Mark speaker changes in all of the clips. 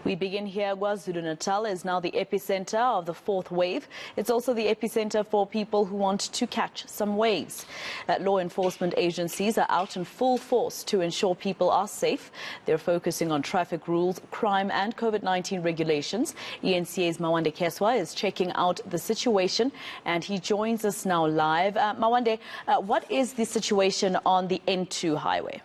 Speaker 1: We begin here. KwaZulu-Natal is now the epicenter of the fourth wave. It's also the epicenter for people who want to catch some waves. Law enforcement agencies are out in full force to ensure people are safe. They're focusing on traffic rules, crime and COVID-19 regulations. eNCA's Mawande Kheswa is checking out the situation and he joins us now live. Mawande, what is the situation on the N2 highway?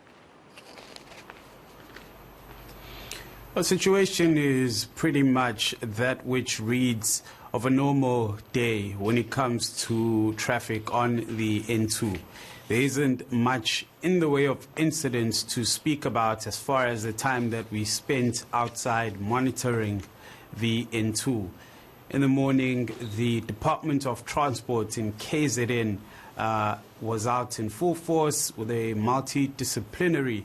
Speaker 2: The situation is pretty much that which reads of a normal day when it comes to traffic on the N2. There isn't much in the way of incidents to speak about as far as the time that we spent outside monitoring the N2. In the morning, the Department of Transport in KZN was out in full force with a multidisciplinary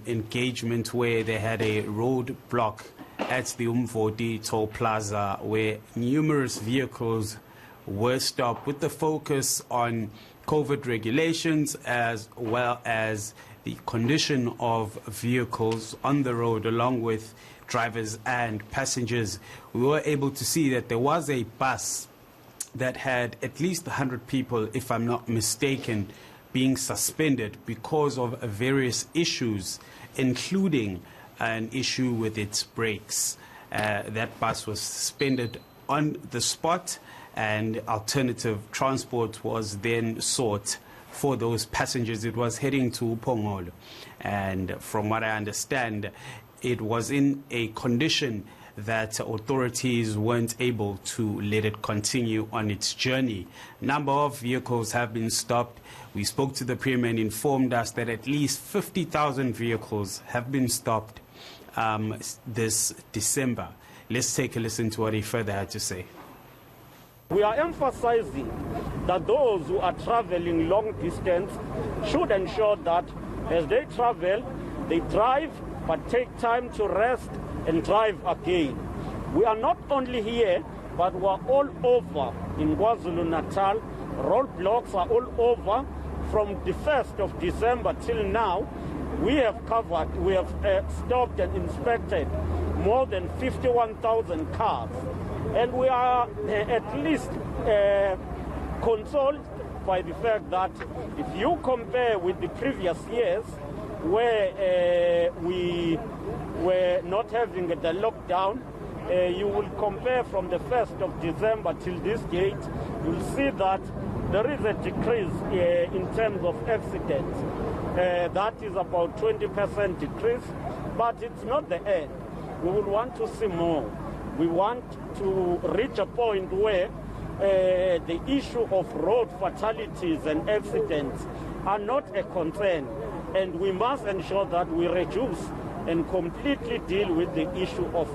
Speaker 2: engagement where they had a roadblock at the Mawande toll plaza where numerous vehicles were stopped with the focus on COVID regulations as well as the condition of vehicles on the road along with drivers and passengers. We were able to see that there was a bus that had at least 100 people, if I'm not mistaken, being suspended because of various issues, including an issue with its brakes. That bus was suspended on the spot and alternative transport was then sought for those passengers. It was heading to Pongolo, and from what I understand, it was in a condition that authorities weren't able to let it continue on its journey. A number of vehicles have been stopped. We spoke to the Premier and informed us that at least 50,000 vehicles have been stopped this December. Let's take a listen to what he further had to say.
Speaker 3: We are emphasizing that those who are traveling long distance should ensure that as they travel, they drive but take time to rest and drive again. We are not only here, but we are all over in KwaZulu-Natal. Roadblocks are all over. From the 1st of December till now, we have stopped and inspected more than 51,000 cars. And we are at least consoled by the fact that if you compare with the previous years, where we were not having the lockdown, you will compare from the 1st of December till this date, you'll see that there is a decrease in terms of accidents. That is about 20% decrease, but it's not the end. We will want to see more. We want to reach a point where the issue of road fatalities and accidents are not a concern, and we must ensure that we reduce and completely deal with the issue of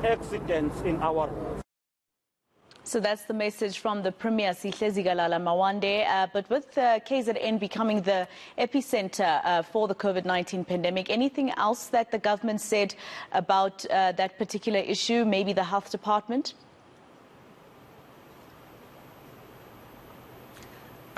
Speaker 3: accidents in our roads.
Speaker 1: So that's the message from the Premier, Sihlezi Galala Mawande. But with KZN becoming the epicenter for the COVID-19 pandemic, anything else that the government said about that particular issue, maybe the health department?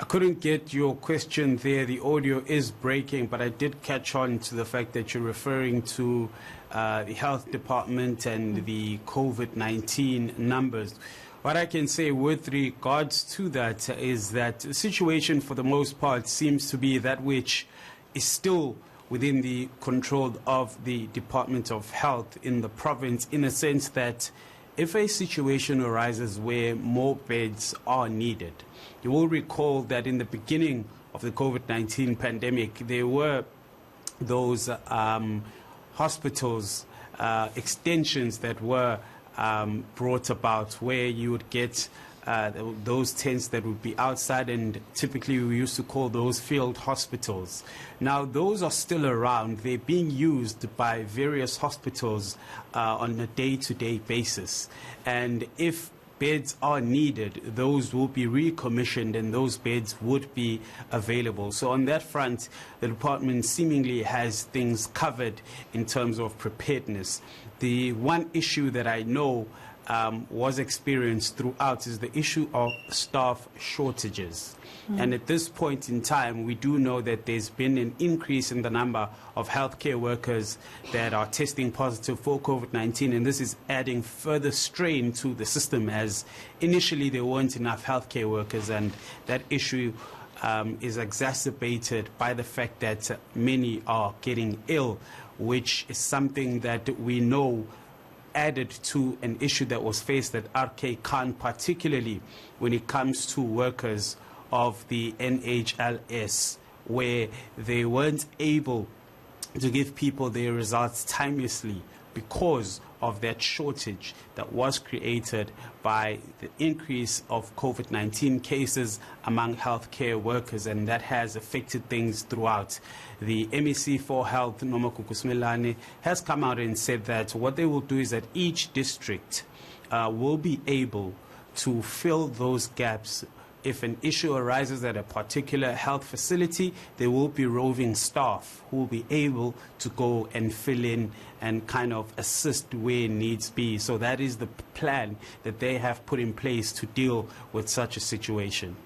Speaker 2: I couldn't get your question there. The audio is breaking, but I did catch on to the fact that you're referring to the health department and the COVID-19 numbers. What I can say with regards to that is that the situation for the most part seems to be that which is still within the control of the Department of Health in the province, in a sense that if a situation arises where more beds are needed, you will recall that in the beginning of the COVID-19 pandemic, there were those hospitals extensions that were brought about where you would get those tents that would be outside, and typically we used to call those field hospitals. Now those are still around. They're being used by various hospitals on a day-to-day basis, and if beds are needed, those will be recommissioned and those beds would be available. So on that front, the department seemingly has things covered in terms of preparedness. The one issue that I know was experienced throughout is the issue of staff shortages. And at this point in time, we do know that there's been an increase in the number of healthcare workers that are testing positive for COVID-19, and this is adding further strain to the system, as initially there weren't enough healthcare workers, and that issue is exacerbated by the fact that many are getting ill, which is something that we know added to an issue that was faced at RK Khan, particularly when it comes to workers of the NHLS, where they weren't able to give people their results timelessly because of that shortage that was created by the increase of COVID-19 cases among healthcare workers, and that has affected things throughout. The MEC for Health, Nomakuku Smelane, has come out and said that what they will do is that each district will be able to fill those gaps. If an issue arises at a particular health facility, there will be roving staff who will be able to go and fill in and kind of assist where needs be. So that is the plan that they have put in place to deal with such a situation.